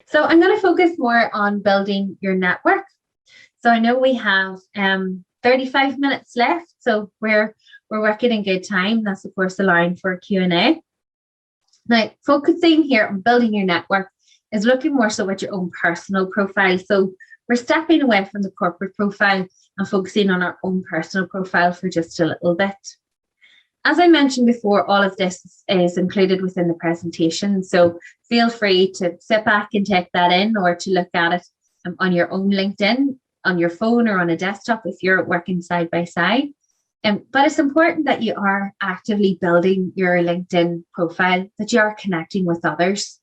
So I'm going to focus more on building your network. So I know we have 35 minutes left, so we're working in good time. That's of course allowing for Q&A. Now, focusing here on building your network is looking more so at your own personal profile. So we're stepping away from the corporate profile and focusing on our own personal profile for just a little bit. As I mentioned before, all of this is included within the presentation. So feel free to sit back and take that in, or to look at it on your own LinkedIn, on your phone or on a desktop if you're working side by side. But it's important that you are actively building your LinkedIn profile, that you are connecting with others.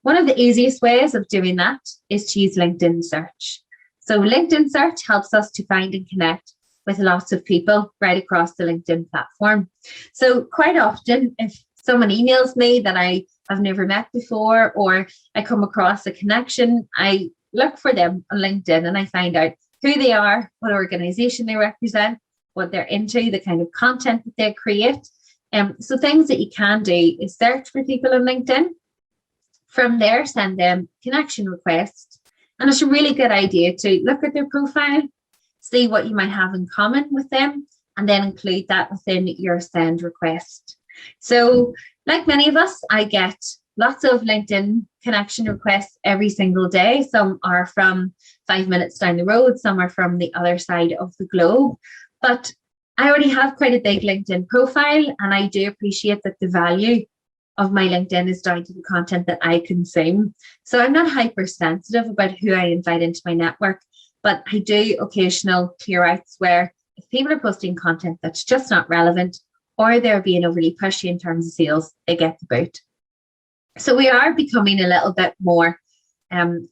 One of the easiest ways of doing that is to use LinkedIn search. So LinkedIn search helps us to find and connect with lots of people right across the LinkedIn platform. So quite often, if someone emails me that I have never met before, or I come across a connection, I look for them on LinkedIn and I find out who they are, what organization they represent, what they're into, the kind of content that they create. So things that you can do is search for people on LinkedIn. From there, send them connection requests. And it's a really good idea to look at their profile, see what you might have in common with them, and then include that within your send request. So like many of us, I get lots of LinkedIn connection requests every single day. Some are from 5 minutes down the road, some are from the other side of the globe. But I already have quite a big LinkedIn profile, and I do appreciate that the value of my LinkedIn is down to the content that I consume. So I'm not hypersensitive about who I invite into my network, but I do occasional clear outs where if people are posting content that's just not relevant, or they're being overly pushy in terms of sales, they get the boot. So we are becoming a little bit more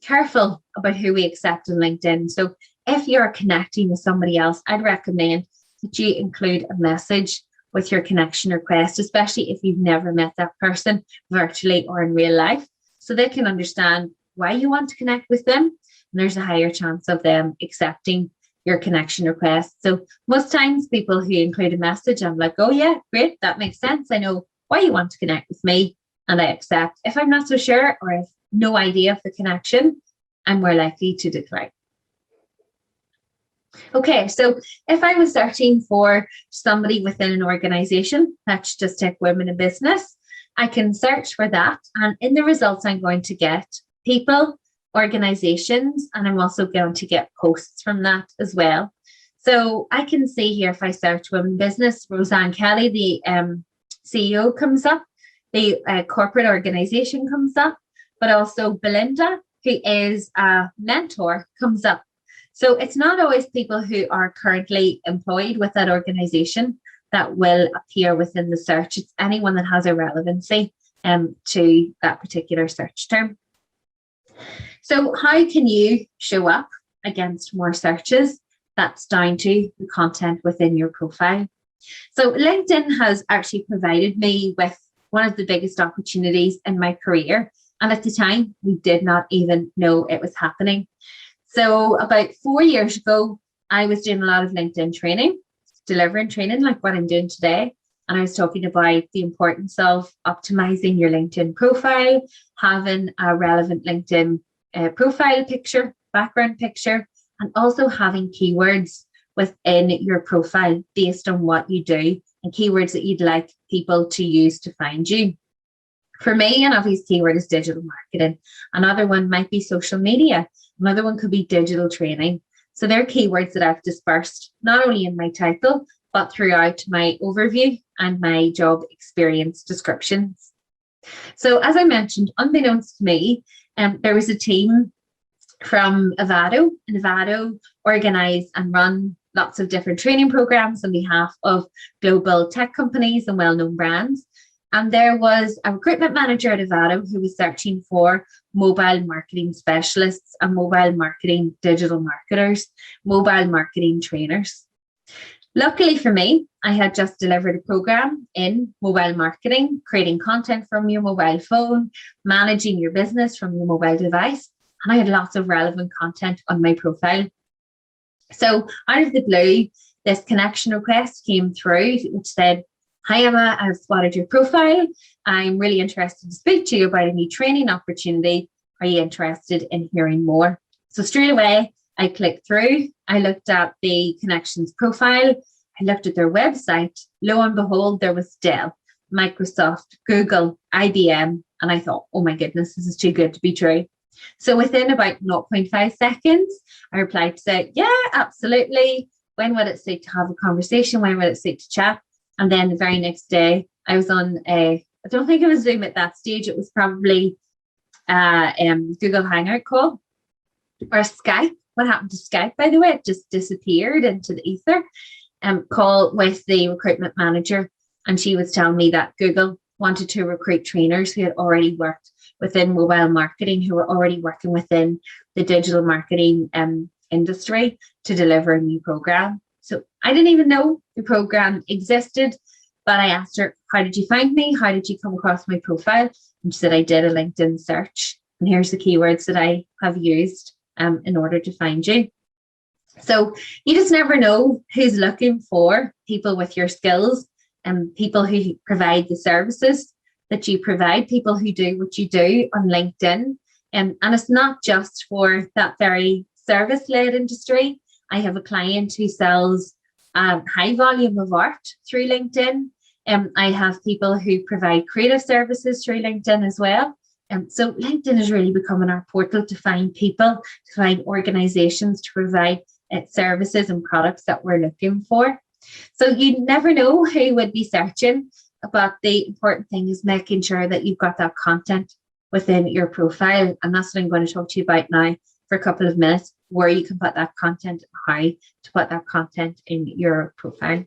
careful about who we accept on LinkedIn. So if you're connecting with somebody else, I'd recommend that you include a message with your connection request, especially if you've never met that person virtually or in real life, so they can understand why you want to connect with them. And there's a higher chance of them accepting your connection request. So most times people who include a message, I'm like, oh yeah, great, that makes sense. I know why you want to connect with me, and I accept. If I'm not so sure, or have no idea of the connection, I'm more likely to decline. Okay, so if I was searching for somebody within an organization, let's just take women in business, I can search for that. And in the results, I'm going to get people, organizations, and I'm also going to get posts from that as well. So I can see here, if I search women in business, Roseanne Kelly, the CEO, comes up, the corporate organization comes up, but also Belinda, who is a mentor, comes up. So it's not always people who are currently employed with that organization that will appear within the search. It's anyone that has a relevancy to that particular search term. So how can you show up against more searches? That's down to the content within your profile. So LinkedIn has actually provided me with one of the biggest opportunities in my career. And at the time, we did not even know it was happening. So about 4 years ago, I was doing a lot of LinkedIn training, delivering training like what I'm doing today. And I was talking about the importance of optimizing your LinkedIn profile, having a relevant LinkedIn profile picture, background picture, and also having keywords within your profile based on what you do, and keywords that you'd like people to use to find you. For me, an obvious keyword is digital marketing. Another one might be social media. Another one could be digital training. So they're keywords that I've dispersed not only in my title, but throughout my overview and my job experience descriptions. So as I mentioned, unbeknownst to me, there was a team from Avado, and Avado organise and run lots of different training programs on behalf of global tech companies and well-known brands. And there was a recruitment manager at Avado who was searching for mobile marketing specialists and mobile marketing digital marketers, mobile marketing trainers. Luckily for me, I had just delivered a program in mobile marketing, creating content from your mobile phone, managing your business from your mobile device, and I had lots of relevant content on my profile. So out of the blue, this connection request came through, which said, "Hi Emma, I've spotted your profile. I'm really interested to speak to you about a new training opportunity. Are you interested in hearing more? So straight away, I clicked through. I looked at the connections profile. I looked at their website. Lo and behold, there was Dell, Microsoft, Google, IBM. And I thought, oh my goodness, this is too good to be true. So within about 0.5 seconds, I replied to say, yeah, absolutely. When would it suit to have a conversation? When would it suit to chat? And then the very next day, I was on I don't think it was Zoom at that stage. It was probably Google Hangout call or Skype. What happened to Skype, by the way? It just disappeared into the ether. Call with the recruitment manager. And she was telling me that Google wanted to recruit trainers who had already worked within mobile marketing, who were already working within the digital marketing industry to deliver a new program. So I didn't even know the program existed, but I asked her, how did you find me? How did you come across my profile? And she said, I did a LinkedIn search. And here's the keywords that I have used in order to find you. So you just never know who's looking for people with your skills and people who provide the services that you provide, people who do what you do on LinkedIn. And it's not just for that very service-led industry. I have a client who sells high volume of art through LinkedIn. I have people who provide creative services through LinkedIn as well. So LinkedIn is really becoming our portal to find people, to find organizations to provide services and products that we're looking for. So you never know who would be searching, but the important thing is making sure that you've got that content within your profile. And that's what I'm going to talk to you about now for a couple of minutes, where you can put that content, how to put that content in your profile.